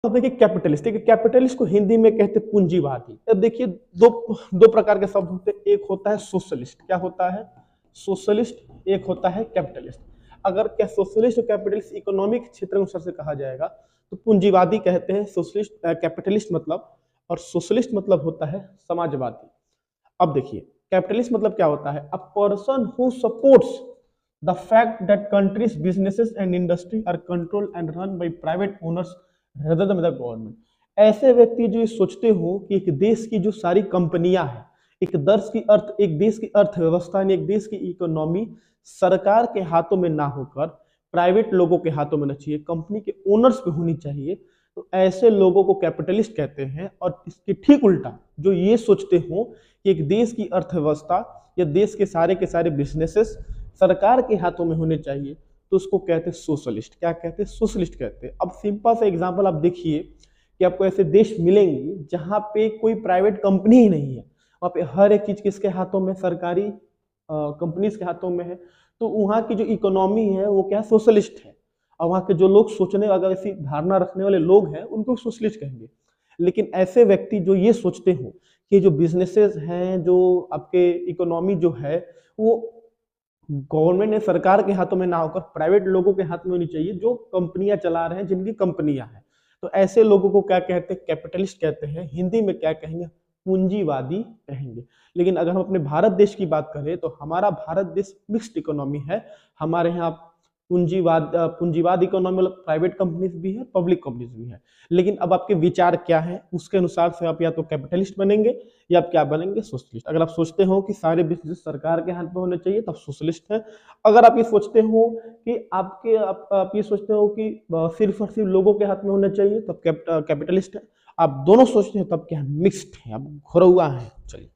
अब देखिए कैपिटलिस्ट, ठीक है, कैपिटलिस्ट को हिंदी में कहते हैं पूंजीवादी। अब देखिए दो दो प्रकार के शब्द होते हैं, एक होता है सोशलिस्ट, क्या होता है सोशलिस्ट, एक होता है कैपिटलिस्ट। अगर क्या सोशलिस्ट और कैपिटलिस्ट इकोनॉमिक क्षेत्र के अनुसार से कहा जाएगा तो पूंजीवादी कहते हैं, सोशलिस्ट कैपिटलिस्ट मतलब, और सोशलिस्ट मतलब होता है समाजवादी। अब देखिए कैपिटलिस्ट मतलब क्या होता है, a person who supports the fact that countries businesses and industry are control and run by private owners rather than the government. ऐसे व्यक्ति जो ये सोचते हो कि एक देश की जो सारी कंपनियां हैं, एक देश की अर्थव्यवस्था यानी एक देश की इकोनॉमी सरकार के हाथों में ना होकर प्राइवेट लोगों के हाथों में ना चाहिए, कंपनी के ओनर्स पे होनी चाहिए, तो ऐसे लोगों को कैपिटलिस्ट कहते हैं। और इसके ठीक उल्टा जो ये सोचते हो कि एक देश की अर्थव्यवस्था या देश के सारे बिजनेसेस सरकार के हाथों में होने चाहिए, तो उसको कहते हैं सोशलिस्ट। क्या कहते हैं, सोशलिस्ट कहते हैं। अब सिंपल सा एग्जांपल आप देखिए कि आपको ऐसे देश मिलेंगे जहां पे कोई प्राइवेट कंपनी ही नहीं है, वहां पे हर एक चीज किसके हाथों में, सरकारी कंपनीज के हाथों में है, तो वहां की जो इकोनॉमी है वो क्या, सोशलिस्ट है। और वहां के जो लोग सोचने, अगर ऐसी धारणा रखने वाले लोग हैं, उनको सोशलिस्ट कहेंगे। लेकिन ऐसे व्यक्ति जो ये सोचते हो कि जो बिजनेसेस हैं, जो आपके इकोनॉमी जो है, वो गवर्नमेंट ने सरकार के हाथों में ना होकर प्राइवेट लोगों के हाथ में होनी चाहिए, जो कंपनियां चला रहे हैं, जिनकी कंपनियां हैं, तो ऐसे लोगों को क्या कहते हैं, कैपिटलिस्ट कहते हैं। हिंदी में क्या कहेंगे, पूंजीवादी कहेंगे। लेकिन अगर हम अपने भारत देश की बात करें तो हमारा भारत देश मिक्स्ड इकोनॉमी है। हमारे यहाँ पूंजीवाद इकोनॉमी मतलब प्राइवेट कंपनीज भी है, पब्लिक कंपनीज भी है। लेकिन अब आपके विचार क्या है, उसके अनुसार से आप या तो कैपिटलिस्ट बनेंगे या आप क्या बनेंगे, सोशलिस्ट। अगर आप सोचते हो कि सारे बिजनेस सरकार के हाथ में होने चाहिए तब सोशलिस्ट है। अगर आप ये सोचते हो कि आप ये सोचते हो कि सिर्फ और सिर्फ लोगों के हाथ में होना चाहिए तब कैपिटलिस्ट है। आप दोनों सोचते हैं तब क्या, मिक्स्ड है, आप घुरा हुआ है। चलिए।